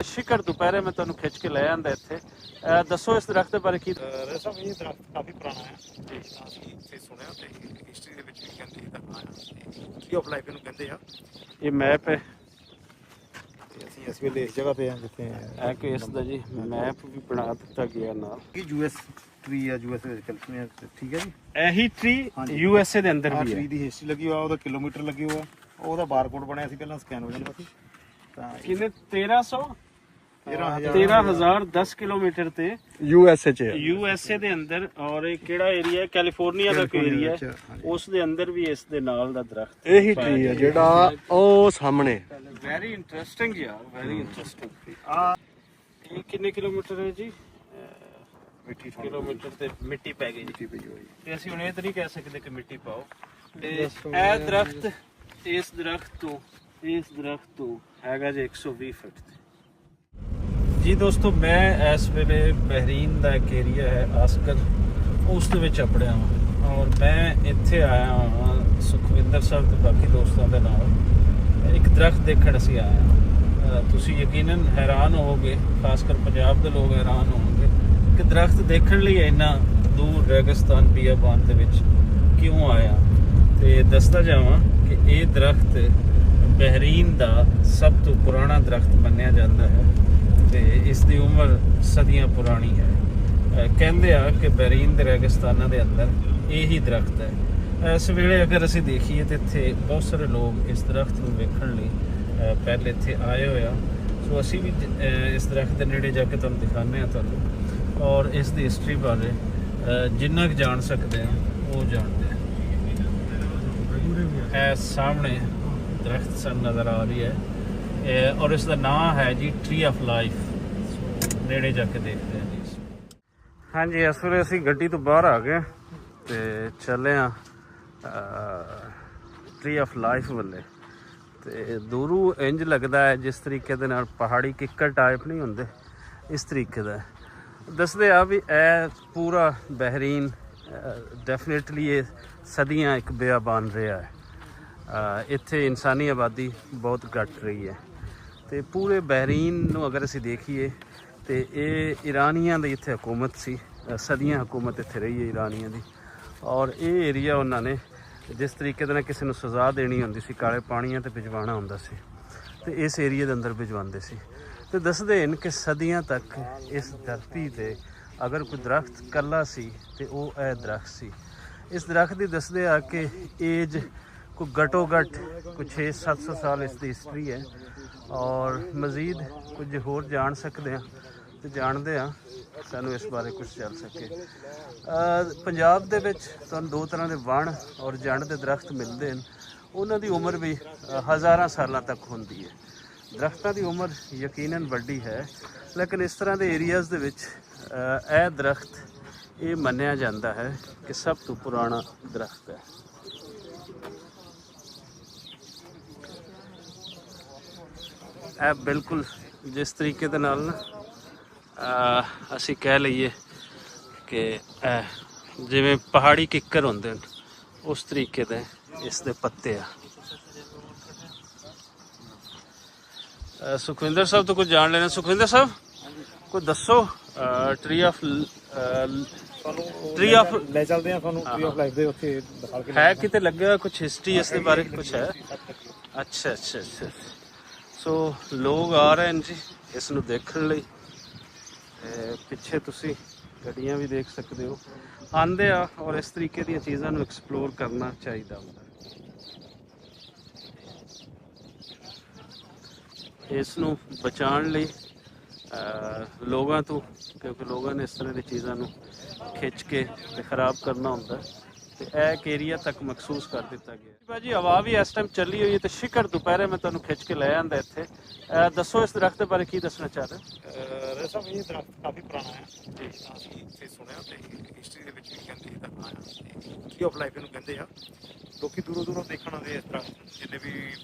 शिखर दोपहरे में तुहानू खिंच के ले आंदा इत्थे। दसो इस दरख्त दे बारे की। रैसा ये दरख्त काफ़ी पुराना है जी। ਅਸੀਂ ਇੱਥੇ ਸੁਣਿਆ ਤੇ ਹਿਸਟਰੀ ਦੇ ਵਿੱਚ ਵੀ ਕਹਿੰਦੇ ਇਹਦਾ ਨਾਂ ਹੈ ਟਰੀ ਆਫ ਲਾਈਫ ਇਹਨੂੰ ਕਹਿੰਦੇ ਆ। ਇਹ ਮੈਪ ਹੈ ਤੇ ਅਸੀਂ ਇਸ ਵੇਲੇ ਇਸ ਜਗ੍ਹਾ ਤੇ ਆ ਜਿੱਥੇ ਇਹ ਕਿ ਇਸ ਦਾ ਜੀ ਮੈਪ ਵੀ ਬਣਾ ਦਿੱਤਾ ਗਿਆ ਨਾਲ। ਕਿ ਯੂਐਸ ਟਰੀ ਆ ਯੂਐਸ ਵਿੱਚ ਕੈਲੀਫੋਰਨੀਆ ਠੀਕ ਹੈ ਜੀ। ਇਹੀ ਟਰੀ ਯੂਐਸਏ ਦੇ ਅੰਦਰ ਵੀ ਟਰੀ ਹੈ। ਦੀ ਹਿਸਟਰੀ ਲੱਗੀ ਹੋਆ ਉਹਦਾ ਕਿਲੋਮੀਟਰ ਲੱਗੇ ਹੋਆ ਉਹਦਾ ਬਾਰਕੋਡ ਬਣਿਆ ਸੀ ਪਹਿਲਾਂ ਸਕੈਨ ਹੋ ਜਾਂਦਾ ਸੀ ਤਾਂ ਕਿੰਨੇ 1300 13,000 13,000 10 ਕਿਲੋਮੀਟਰ ਤੇ ਯੂਐਸਏ ਚ ਯੂਐਸਏ ਦੇ ਅੰਦਰ। ਔਰ ਇਹ ਕਿਹੜਾ ਏਰੀਆ ਹੈ? ਕੈਲੀਫੋਰਨੀਆ ਦਾ ਕੋਈ ਏਰੀਆ ਹੈ, ਉਸ ਦੇ ਅੰਦਰ ਵੀ ਇਸ ਦੇ ਨਾਲ ਦਾ ਦਰਖਤ ਇਹੀ ਟਰੀ ਹੈ ਜਿਹੜਾ ਉਹ ਸਾਹਮਣੇ। ਵੈਰੀ ਇੰਟਰਸਟਿੰਗ ਯਾਰ, ਵੈਰੀ ਇੰਟਰਸਟਿੰਗ। ਆ ਇਹ ਕਿੰਨੇ ਕਿਲੋਮੀਟਰ ਹੈ ਜੀ? ਮਿੱਠੀ ਕਿਲੋਮੀਟਰ ਤੇ ਮਿੱਟੀ ਪੈ ਗਈ ਜੀ। ਪਈ ਹੋਈ ਤੇ ਅਸੀਂ ਹੁਣ ਇਹ ਤਾਂ ਨਹੀਂ ਕਹਿ ਸਕਦੇ ਕਿ ਮਿੱਟੀ ਪਾਓ। ਤੇ ਇਹ ਦਰਖਤ ਇਸ ਦਰਖਤ ਤੋਂ ਹੈਗਾ ਜੀ 120 ਫੁੱਟ ਤੇ। ਜੀ ਦੋਸਤੋ, ਮੈਂ ਇਸ ਵੇਲੇ ਬਹਿਰੀਨ ਦਾ ਇੱਕ ਏਰੀਆ ਹੈ ਆਸਕਰ, ਉਸ ਦੇ ਵਿੱਚ ਆਪੜਿਆ ਹਾਂ। ਔਰ ਮੈਂ ਇੱਥੇ ਆਇਆ ਹਾਂ ਸੁਖਵਿੰਦਰ ਸਾਹਿਬ ਤੇ ਬਾਕੀ ਦੋਸਤਾਂ ਦੇ ਨਾਲ। ਇੱਕ ਦਰਖਤ ਦੇਖਣ ਅਸੀਂ ਆਏ ਹਾਂ। ਤੁਸੀਂ ਯਕੀਨਨ ਹੈਰਾਨ ਹੋਵੋਗੇ, ਖਾਸ ਕਰ ਪੰਜਾਬ ਦੇ ਲੋਕ ਹੈਰਾਨ ਹੋਣਗੇ ਕਿ ਦਰਖਤ ਦੇਖਣ ਲਈ ਇੰਨਾ ਦੂਰ ਰੇਗਿਸਤਾਨ ਬਿਆਬਾਨ ਦੇ ਵਿੱਚ ਕਿਉਂ ਆਇਆ। ਤੇ ਦੱਸਦਾ ਜਾਵਾਂ ਕਿ ਇਹ ਦਰਖਤ ਬਹਿਰੀਨ ਦਾ ਸਭ ਤੋਂ ਪੁਰਾਣਾ ਦਰਖਤ ਮੰਨਿਆ ਜਾਂਦਾ ਹੈ ਤੇ ਇਸ ਦੀ ਉਮਰ ਸਦੀਆਂ ਪੁਰਾਣੀ ਹੈ। ਕਹਿੰਦੇ ਆ ਕਿ ਬਹਿਰੀਨ ਦੇ ਰੇਗਿਸਤਾਨਾਂ ਦੇ ਅੰਦਰ ਇਹੀ ਦਰਖਤ ਹੈ। ਇਸ ਵੇਲੇ ਅਗਰ ਅਸੀਂ ਦੇਖੀਏ ਤਾਂ ਇੱਥੇ ਬਹੁਤ ਸਾਰੇ ਲੋਕ ਇਸ ਦਰਖਤ ਨੂੰ ਵੇਖਣ ਲਈ ਪਹਿਲੇ ਇੱਥੇ ਆਏ ਹੋਏ ਆ। ਸੋ ਅਸੀਂ ਵੀ ਇਸ ਦਰਖਤ ਦੇ ਨੇੜੇ ਜਾ ਕੇ ਤੁਹਾਨੂੰ ਦਿਖਾਉਂਦੇ ਹਾਂ ਤੁਹਾਨੂੰ, ਔਰ ਇਸ ਦੀ ਹਿਸਟਰੀ ਬਾਰੇ ਜਿੰਨਾ ਕੁ ਜਾਣ ਸਕਦੇ ਹਾਂ ਉਹ ਜਾਣਦੇ ਹਾਂ। ਇਹ ਸਾਹਮਣੇ ਦਰਖਤ ਸਾਨੂੰ ਨਜ਼ਰ ਆ ਰਹੀ ਹੈ ਔਰ ਇਸ ਦਾ ਨਾਮ ਹੈ ਜੀ ਟਰੀ ਆਫ ਲਾਈਫ। ਨੇੜੇ ਜਾ ਕੇ ਦੇਖਦੇ ਹਾਂ ਜੀ। ਹਾਂਜੀ, ਇਸ ਵੇਲੇ ਅਸੀਂ ਗੱਡੀ ਤੋਂ ਬਾਹਰ ਆ ਗਏ ਤੇ ਚੱਲੇ ਆ ਟਰੀ ਆਫ ਲਾਈਫ ਵੱਲੇ। ਤੇ ਦੂਰੋਂ ਇੰਜ ਲੱਗਦਾ ਹੈ ਜਿਸ ਤਰੀਕੇ ਦੇ ਨਾਲ ਪਹਾੜੀ ਕਿੱਕਰ ਟਾਈਪ ਨਹੀਂ ਹੁੰਦੇ, ਇਸ ਤਰੀਕੇ ਦਾ ਦੱਸਦੇ ਆ ਵੀ ਇਹ ਪੂਰਾ ਬਹਿਰੀਨ ਡੈਫੀਨੇਟਲੀ ਇਹ ਸਦੀਆਂ ਇੱਕ ਬਿਆਬਾਨ ਰਿਹਾ ਹੈ। ਇੱਥੇ ਇਨਸਾਨੀ ਆਬਾਦੀ ਬਹੁਤ ਘੱਟ ਰਹੀ ਹੈ ਤੇ ਪੂਰੇ ਬਹਿਰੀਨ ਨੂੰ ਅਗਰ ਅਸੀਂ ਦੇਖੀਏ ਤੇ ਇਹ ਇਰਾਨੀਆਂ ਦੀ ਇੱਥੇ ਹਕੂਮਤ ਸੀ, ਸਦੀਆਂ ਹਕੂਮਤ ਇੱਥੇ ਰਹੀ ਹੈ ਇਰਾਨੀਆਂ ਦੀ। ਔਰ ਇਹ ਏਰੀਆ ਉਹਨਾਂ ਨੇ ਜਿਸ ਤਰੀਕੇ ਦੇ ਨਾਲ ਕਿਸੇ ਨੂੰ ਸਜ਼ਾ ਦੇਣੀ ਹੁੰਦੀ ਸੀ, ਕਾਲੇ ਪਾਣੀਆਂ ਤੇ ਭਿਜਵਾਉਣਾ ਹੁੰਦਾ ਸੀ ਤੇ ਇਸ ਏਰੀਏ ਦੇ ਅੰਦਰ ਭਿਜਵਾਉਂਦੇ ਸੀ। ਤੇ ਦੱਸਦੇ ਹਨ ਕਿ ਸਦੀਆਂ ਤੱਕ ਇਸ ਧਰਤੀ ਤੇ ਅਗਰ ਕੋਈ ਦਰਖਤ ਇਕੱਲਾ ਸੀ ਤੇ ਉਹ ਇਹ ਦਰਖਤ ਸੀ। ਇਸ ਦਰਖਤ ਦੀ ਦੱਸਦੇ ਆ ਕਿ ਏਜ ਕੋਈ ਘੱਟੋ ਘੱਟ ਕੋਈ 600-700 ਸਾਲ ਇਸ ਦੀ ਹਿਸਟਰੀ ਹੈ। ਔਰ ਮਜ਼ੀਦ ਕੁਝ ਹੋਰ ਜਾਣ ਸਕਦੇ ਹਾਂ ਤੇ ਜਾਣਦੇ ਹਾਂ ਸਾਨੂੰ ਇਸ ਬਾਰੇ ਕੁਝ ਚੱਲ ਸਕੇ। ਪੰਜਾਬ ਦੇ ਵਿੱਚ ਤੁਹਾਨੂੰ ਦੋ ਤਰ੍ਹਾਂ ਦੇ ਵਣ ਔਰ ਜੰਡ ਦੇ ਦਰਖਤ ਮਿਲਦੇ ਹਨ। ਉਹਨਾਂ ਦੀ ਉਮਰ ਵੀ ਹਜ਼ਾਰਾਂ ਸਾਲਾਂ ਤੱਕ ਹੁੰਦੀ ਹੈ। ਦਰਖਤਾਂ ਦੀ ਉਮਰ ਯਕੀਨਨ ਵੱਡੀ ਹੈ, ਲੇਕਿਨ ਇਸ ਤਰ੍ਹਾਂ ਦੇ ਏਰੀਆਜ਼ ਦੇ ਵਿੱਚ ਇਹ ਦਰਖਤ ਇਹ ਮੰਨਿਆ ਜਾਂਦਾ ਹੈ ਕਿ ਸਭ ਤੋਂ ਪੁਰਾਣਾ ਦਰਖਤ ਹੈ। ਇਹ ਬਿਲਕੁਲ ਜਿਸ ਤਰੀਕੇ ਦੇ ਨਾਲ ਨਾ ਅਸੀਂ ਕਹਿ ਲਈਏ ਕਿ ਜਿਵੇਂ ਪਹਾੜੀ ਕਿੱਕਰ ਹੁੰਦੇ ਨੇ ਉਸ ਤਰੀਕੇ ਦੇ ਇਸ ਦੇ ਪੱਤੇ ਆ। ਸੁਖਵਿੰਦਰ ਸਾਹਿਬ ਤੋਂ ਕੁਝ ਜਾਣ ਲੈਣਾ। ਸੁਖਵਿੰਦਰ ਸਾਹਿਬ ਕੋਈ ਦੱਸੋ ਟਰੀ ਆਫ ਲੈ ਚੱਲਦੇ ਆ ਤੁਹਾਨੂੰ ਟਰੀ ਆਫ ਲਾਈਫ ਦੇ ਉੱਥੇ ਦਿਖਾ ਕੇ। ਹੈ ਕਿਤੇ ਲੱਗਿਆ ਕੁਝ ਹਿਸਟਰੀ ਇਸ ਦੇ ਬਾਰੇ ਕੁਝ ਹੈ? ਅੱਛਾ ਅੱਛਾ ਅੱਛਾ। ਸੋ ਲੋਕ ਆ ਰਹੇ ਨੇ ਜੀ ਇਸ ਨੂੰ ਦੇਖਣ ਲਈ। ਪਿੱਛੇ ਤੁਸੀਂ ਗੱਡੀਆਂ ਵੀ ਦੇਖ ਸਕਦੇ ਹੋ, ਆਉਂਦੇ ਆ ਔਰ ਇਸ ਤਰੀਕੇ ਦੀਆਂ ਚੀਜ਼ਾਂ ਨੂੰ ਐਕਸਪਲੋਰ ਕਰਨਾ ਚਾਹੀਦਾ ਹੁੰਦਾ। ਇਸ ਨੂੰ ਬਚਾਉਣ ਲਈ ਲੋਕਾਂ ਤੋਂ, ਕਿਉਂਕਿ ਲੋਕਾਂ ਨੇ ਇਸ ਤਰ੍ਹਾਂ ਦੀ ਚੀਜ਼ਾਂ ਨੂੰ ਖਿੱਚ ਕੇ ਤੇ ਖਰਾਬ ਕਰਨਾ ਹੁੰਦਾ ਤੇ ਇਹ ਇੱਕ ਏਰੀਆ ਤੱਕ ਮਖਸੂਸ ਕਰ ਦਿੱਤਾ ਗਿਆ। ਭਾਜੀ ਹਵਾ ਵੀ ਇਸ ਟਾਈਮ ਚੱਲੀ ਹੋਈ ਹੈ ਤੇ ਸ਼ਿਖਰ ਦੁਪਹਿਰੇ ਮੈਂ ਤੁਹਾਨੂੰ ਖਿੱਚ ਕੇ ਲੈ ਆਂਦਾ ਇੱਥੇ। ਦੱਸੋ ਇਸ ਦਰਖਤ ਦੇ ਬਾਰੇ ਕੀ ਦੱਸਣਾ ਚਾਹ ਰਹੇ? ਰੈਸਾ ਇਹ ਦਰਖਤ ਕਾਫੀ ਪੁਰਾਣਾ ਹੈ ਜੀ। ਅਸੀਂ ਇੱਥੇ ਸੁਣਿਆ ਤੇ ਹਿਸਟਰੀ ਦੇ ਵਿੱਚ ਵੀ ਕਹਿੰਦੇ ਇਹਦਾ ਨਾਂ ਹੈ ਟਰੀ ਆਫ ਲਾਈਫ ਇਹਨੂੰ ਕਹਿੰਦੇ ਆ। ਲੋਕੀ ਦੂਰੋਂ ਦੂਰੋਂ ਦੇਖਣ ਆਉਂਦੇ ਇਸ ਦਰਖਤ, ਜਿੰਨੇ ਵੀ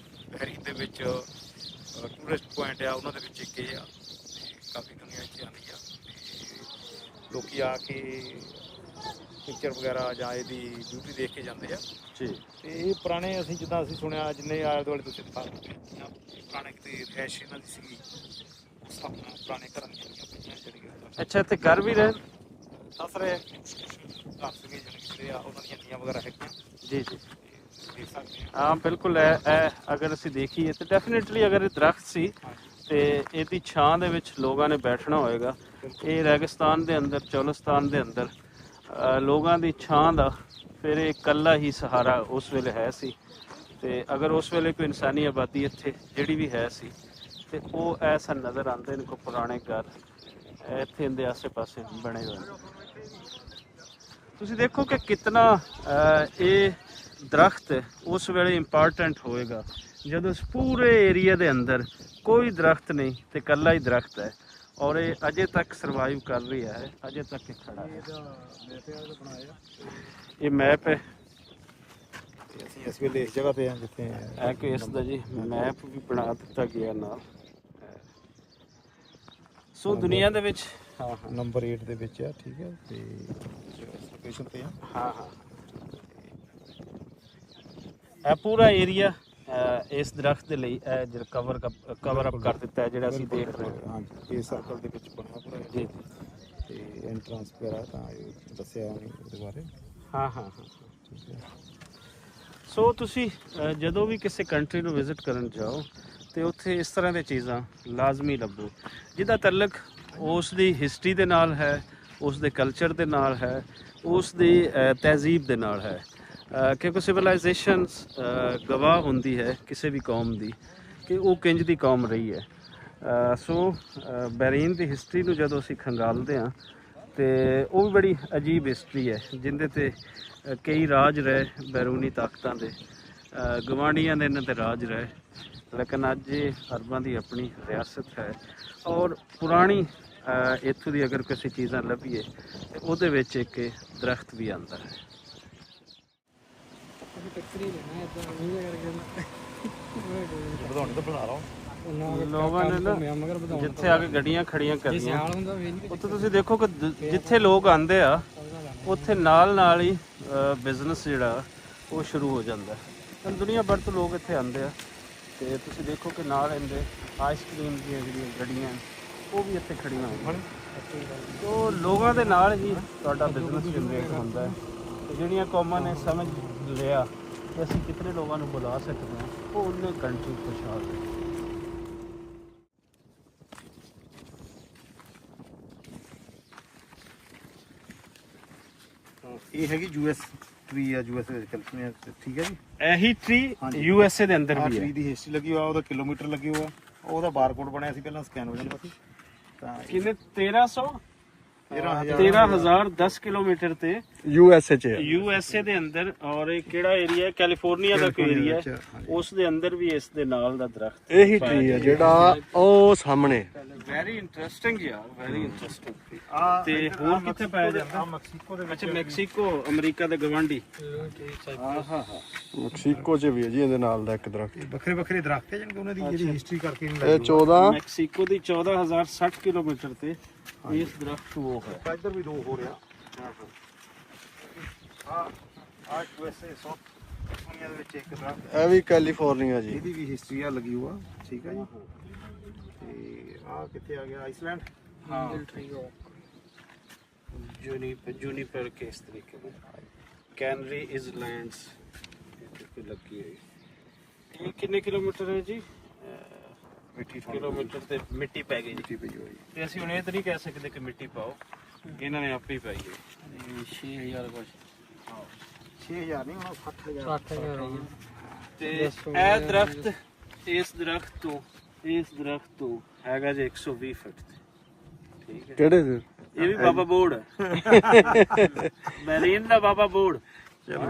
ਬਹਿਰੀਨ ਦੇ ਵਿੱਚ ਟੂਰਿਸਟ ਪੁਆਇੰਟ ਆ ਉਹਨਾਂ ਦੇ ਵਿੱਚ ਇੱਕ ਇਹ ਆ। ਕਾਫੀ ਦੁਨੀਆ ਇੱਥੇ ਆਉਂਦੀ ਆ ਤੇ ਲੋਕੀ ਆ ਕੇ ਪਿਕਚਰ ਵਗੈਰਾ ਜਾਂ ਇਹਦੀ ਬਿਊਟੀ ਦੇਖ ਕੇ ਜਾਂਦੇ ਆ ਜੀ। ਤੇ ਇਹ ਪੁਰਾਣੇ ਅਸੀਂ ਸੁਣਿਆ ਜਿੰਨੇ ਆਲੇ ਦੁਆਲੇ ਤੁਸੀਂ ਦਿਖਾ ਸਕਦੇ ਪੁਰਾਣੇ ਕਿਤੇ ਰਿਹਾਇਸ਼ ਇਹਨਾਂ ਦੀ ਸੀਗੀ ਉਸ ਪੁਰਾਣੇ ਘਰਾਂ ਦੀਆਂ ਪਈਆਂ ਜਿਹੜੀਆਂ ਅੱਛਾ, ਇੱਥੇ ਘਰ ਵੀ ਰਹੇ? ਦੱਸ ਰਹੇ ਘਰ ਸੀਗੇ ਜਿਹੜੇ ਆ ਉਹਨਾਂ ਦੀਆਂ ਨੀਆਂ ਵਗੈਰਾ ਹੈਗੀਆਂ ਜੀ ਜੀ, ਦੇਖ ਸਕਦੇ ਆ। ਹਾਂ ਬਿਲਕੁਲ। ਇਹ ਅਗਰ ਅਸੀਂ ਦੇਖੀਏ ਤਾਂ ਡੈਫੀਨੇਟਲੀ ਅਗਰ ਇਹ ਦਰਖਤ ਸੀ ਤੇ ਇਹਦੀ ਛਾਂ ਦੇ ਵਿੱਚ ਲੋਕਾਂ ਨੇ ਬੈਠਣਾ ਹੋਏਗਾ। ਇਹ ਰੇਗਿਸਤਾਨ ਦੇ ਅੰਦਰ, ਚੋਲਿਸਤਾਨ ਦੇ ਅੰਦਰ ਲੋਕਾਂ ਦੀ ਛਾਂ ਦਾ ਫਿਰ ਇਹ ਇਕੱਲਾ ਹੀ ਸਹਾਰਾ ਉਸ ਵੇਲੇ ਹੈ ਸੀ। ਤੇ ਅਗਰ ਉਸ ਵੇਲੇ ਕੋਈ ਇਨਸਾਨੀ ਆਬਾਦੀ ਇੱਥੇ ਜਿਹੜੀ ਵੀ ਹੈ ਸੀ ਤੇ ਉਹ ਐਸਾ ਨਜ਼ਰ ਆਉਂਦੇ ਨੇ ਕੋਈ ਪੁਰਾਣੇ ਘਰ ਇੱਥੇ ਇਹਦੇ ਆਸੇ-ਪਾਸੇ ਬਣੇ ਹੋਏ ਨੇ। ਤੁਸੀਂ ਦੇਖੋ ਕਿ ਕਿਤਨਾ ਇਹ ਦਰਖਤ ਉਸ ਵੇਲੇ ਇੰਪੋਰਟੈਂਟ ਹੋਏਗਾ ਜਦੋਂ ਇਸ ਪੂਰੇ ਏਰੀਆ ਦੇ ਅੰਦਰ ਕੋਈ ਦਰਖਤ ਨਹੀਂ ਤੇ ਇਕੱਲਾ ਹੀ ਦਰਖਤ ਹੈ ਔਰ ਇਹ ਅਜੇ ਤੱਕ ਸਰਵਾਈਵ ਕਰ ਰਿਹਾ ਹੈ, ਅਜੇ ਤੱਕ ਇਹ ਖੜਾ ਹੈ। ਇਹ ਮੈਪ ਹੈ, ਤੇ ਅਸੀਂ ਇਸ ਵੇਲੇ ਇਸ ਜਗ੍ਹਾ ਤੇ ਆ ਜਿੱਥੇ ਇਹ ਕਿ ਇਸ ਦਾ ਜੀ ਮੈਪ ਵੀ ਬਣਾ ਦਿੱਤਾ ਗਿਆ ਨਾਲ। ਸੋ ਦੁਨੀਆ ਦੇ ਵਿੱਚ ਹਾਂ ਹਾਂ ਨੰਬਰ 8 ਦੇ ਵਿੱਚ ਆ, ਠੀਕ ਹੈ, ਤੇ ਇਸ ਲੋਕੇਸ਼ਨ ਤੇ ਆ। ਹਾਂ ਹਾਂ ਇਹ ਪੂਰਾ ਏਰੀਆ ਇਸ ਦਰਖਤ ਦੇ ਲਈ ਇਹ ਜਿਹੜਾ ਕਵਰ ਅਪ ਕਰ ਦਿੱਤਾ ਹੈ ਜਿਹੜਾ ਅਸੀਂ ਦੇਖ ਰਹੇ ਹਾਂ। ਹਾਂਜੀ, ਇਹ ਸਰਕਲ ਦੇ ਵਿੱਚ ਬਣਿਆ ਪੂਰਾ ਜੀ ਜੀ, ਤੇ ਐਂਟਰੈਂਸ ਵਗੈਰਾ ਤਾਂ ਇਹ ਦੱਸਿਆ ਨਹੀਂ ਉਹਦੇ ਬਾਰੇ। ਹਾਂ ਹਾਂ ਹਾਂ। ਸੋ ਤੁਸੀਂ ਜਦੋਂ ਵੀ ਕਿਸੇ ਕੰਟਰੀ ਨੂੰ ਵਿਜ਼ਿਟ ਕਰਨ ਜਾਓ ਤੇ ਉੱਥੇ ਇਸ ਤਰ੍ਹਾਂ ਦੀਆਂ ਚੀਜ਼ਾਂ ਲਾਜ਼ਮੀ ਲੱਭੋ ਜਿਹਦਾ ਤਾਲੁਕ ਉਸ ਦੀ ਹਿਸਟਰੀ ਦੇ ਨਾਲ ਹੈ, ਉਸ ਦੇ ਕਲਚਰ ਦੇ ਨਾਲ ਹੈ, ਉਸ ਦੀ ਤਹਿਜ਼ੀਬ ਦੇ ਨਾਲ ਹੈ। ਕਿਉਂਕਿ ਸਿਵਲਾਈਜੇਸ਼ਨਸ ਗਵਾਹ ਹੁੰਦੀ ਹੈ ਕਿਸੇ ਵੀ ਕੌਮ ਦੀ ਕਿ ਉਹ ਕਿੰਜ ਦੀ ਕੌਮ ਰਹੀ ਹੈ। ਸੋ ਬਹਿਰੀਨ ਦੀ ਹਿਸਟਰੀ ਨੂੰ ਜਦੋਂ ਅਸੀਂ ਖੰਗਾਲਦੇ ਹਾਂ ਤੇ ਉਹ ਵੀ ਬੜੀ ਅਜੀਬ ਹਿਸਟਰੀ ਹੈ ਜਿੰਦੇ ਤੇ ਕਈ ਰਾਜ ਰਹੇ ਬੈਰੂਨੀ ਤਾਕਤਾਂ ਦੇ, ਗਵਾਂਢੀਆਂ ਦੇ ਇਹਨਾਂ ਤੇ ਰਾਜ ਰਹੇ, ਲੇਕਿਨ ਅੱਜ ਇਹ ਅਰਬਾਂ ਦੀ ਆਪਣੀ ਰਿਆਸਤ ਹੈ। ਔਰ ਪੁਰਾਣੀ ਇੱਥੋਂ ਦੀ ਅਗਰ ਕਿਸੇ ਚੀਜ਼ਾਂ ਲੱਭੀਏ ਤੇ ਉਹਦੇ ਵਿੱਚ ਇੱਕ ਦਰਖਤ ਵੀ ਆਉਂਦਾ ਹੈ। ਵਧਾਉਣੀ ਤਾਂ ਬਣਾ ਲਓ। ਲੋਕਾਂ ਨੇ ਨਾ ਜਿੱਥੇ ਆ ਕੇ ਗੱਡੀਆਂ ਖੜੀਆਂ ਕਰਦੀਆਂ ਉੱਥੇ ਤੁਸੀਂ ਦੇਖੋ ਕਿ ਜਿੱਥੇ ਲੋਕ ਆਉਂਦੇ ਆ ਉੱਥੇ ਨਾਲ ਹੀ ਬਿਜ਼ਨਸ ਜਿਹੜਾ ਉਹ ਸ਼ੁਰੂ ਹੋ ਜਾਂਦਾ ਹੈ। ਦੁਨੀਆ ਭਰ ਤੋਂ ਲੋਕ ਇੱਥੇ ਆਉਂਦੇ ਆ ਤੇ ਤੁਸੀਂ ਦੇਖੋ ਕਿ ਨਾਲ ਇਹਦੇ ਆਈਸਕ੍ਰੀਮ ਦੀਆਂ ਜਿਹੜੀਆਂ ਗੱਡੀਆਂ ਉਹ ਵੀ ਇੱਥੇ ਖੜੀਆਂ ਹੋਈਆਂ। ਤੋ ਲੋਕਾਂ ਦੇ ਨਾਲ ਹੀ ਤੁਹਾਡਾ ਬਿਜ਼ਨਸ ਜਨਰੇਟ ਹੁੰਦਾ ਹੈ। ਤੇ ਜਿਹੜੀਆਂ ਕੌਮਾਂ ਨੇ ਸਮਝ ਲਿਆ ਕਿ ਅਸੀਂ ਕਿਤਨੇ ਲੋਕਾਂ ਨੂੰ ਬੁਲਾ ਸਕਦੇ ਹਾਂ ਉਹ ਉਹਨੇ ਕੰਟਰੀ ਖੁਸ਼ਹਾਲ ਹੈ। ਇਹ ਹੈਗੀ ਯੂਐਸ ਟਰੀ ਆ, ਯੂਐਸ ਵਿੱਚ ਕੈਲੀਫੋਰਨੀਆ, ਠੀਕ ਹੈ ਜੀ। ਇਹੀ ਟਰੀ ਯੂਐਸਏ ਦੇ ਅੰਦਰ ਵੀ ਟਰੀ ਹੈ। ਦੀ ਹਿਸਟਰੀ ਲੱਗੀ ਹੋਆ, ਉਹਦਾ ਕਿਲੋਮੀਟਰ ਲੱਗੇ ਹੋਆ, ਉਹਦਾ ਬਾਰਕੋਡ ਬਣਿਆ ਸੀ, ਪਹਿਲਾਂ ਸਕੈਨ ਹੋ ਜਾਂਦਾ ਸੀ। ਤਾਂ ਕਿੰਨੇ 1300 13,000 13,000 10 ਕਿਲੋਮੀਟਰ ਤੇ ਯੂਐਸਏ ਚ ਹੈ। ਯੂਐਸਏ ਦੇ ਅੰਦਰ। ਔਰ ਇਹ ਕਿਹੜਾ ਏਰੀਆ ਹੈ? ਕੈਲੀਫੋਰਨੀਆ ਦਾ ਕੋਈ ਏਰੀਆ ਹੈ, ਉਸ ਦੇ ਅੰਦਰ ਵੀ ਇਸ ਦੇ ਨਾਲ ਦਾ ਦਰਖਤ ਇਹੀ ਟਰੀ ਹੈ ਜਿਹੜਾ ਉਹ ਸਾਹਮਣੇ। ਵੈਰੀ ਇੰਟਰਸਟਿੰਗ ਯਾਰ, ਵੈਰੀ ਇੰਟਰਸਟਿੰਗ। ਤੇ ਹੋਰ ਕਿੱਥੇ ਪਾਇਆ ਜਾਂਦਾ? ਮੈਕਸੀਕੋ ਦੇ ਅੱਛਾ, ਮੈਕਸੀਕੋ, ਅਮਰੀਕਾ ਦੇ ਗਵਾਂਢੀ। ਮੈਕਸੀਕੋ ਚ ਵੀ ਹੈ ਜੀ ਇਹਦੇ ਨਾਲ ਦਾ ਇੱਕ ਦਰਖਤ। ਵੱਖਰੇ ਵੱਖਰੇ ਦਰਖਤ ਹੈ ਜਿਹਨਾਂ ਦੀ ਜਿਹੜੀ ਹਿਸਟਰੀ ਕਰਕੇ ਨਹੀਂ ਇਹ 14 ਮੈਕਸੀਕੋ ਦੀ 14,060 ਕਿਲੋਮੀਟਰ ਤੇ ਇਸ ਦਰਖਤ ਉਹ ਹੈ। ਇੱਧਰ ਵੀ ਦੋ ਹੋ ਰਿਹਾ। ਆ ਯੂਐਸਏ ਦੁਨੀਆ ਦੇ ਵਿੱਚ ਇੱਕ ਦਰਖਤ, ਇਹ ਵੀ ਕੈਲੀਫੋਰਨੀਆ ਜੀ। ਇਹਦੀ ਵੀ ਹਿਸਟਰੀ ਆ ਲੱਗੀ ਹੋਆ, ਠੀਕ ਹੈ ਜੀ। ਤੇ ਆ ਕਿੱਥੇ ਆ ਗਿਆ? ਆਈਸਲੈਂਡ। ਜੂਨੀਪਰ ਕੇ ਇਸ ਤਰੀਕੇ ਨਾਲ ਕੈਨਰੀ ਇਜ਼ਲੈਂਡਸ ਲੱਗੀ ਹੋਈ। ਇਹ ਕਿੰਨੇ ਕਿਲੋਮੀਟਰ ਹੈ ਜੀ? ਮਿੱਠੀ ਕਿਲੋਮੀਟਰ ਤੇ ਮਿੱਟੀ ਪੈ ਗਈ ਜੀ। ਮਿੱਠੀ ਪਈ ਹੋਈ। ਤੇ ਅਸੀਂ ਹੁਣ ਇਹ ਤਾਂ ਨਹੀਂ ਕਹਿ ਸਕਦੇ ਕਿ ਮਿੱਟੀ ਪਾਓ, ਇਹਨਾਂ ਨੇ ਆਪੇ ਹੀ ਪਾਈ ਹੈ। 6000 ਕੁਝ। 6000 ਨਹੀਂ, ਹੁਣ 60,000 ਤੇ ਇਹ ਦਰਖਤ ਇਸ ਦਰਖਤ ਤੋਂ ਹੈਗਾ ਜੇ 120 ਫੁੱਟ ਤੇ, ਠੀਕ ਹੈ। ਕਿਹੜੇ ਸੀ? ਇਹ ਵੀ ਬਾਬਾ ਬੋੜ ਹੈ, ਬਹਿਰੀਨ ਦਾ ਬਾਬਾ ਬੋੜ। ਚਲੋ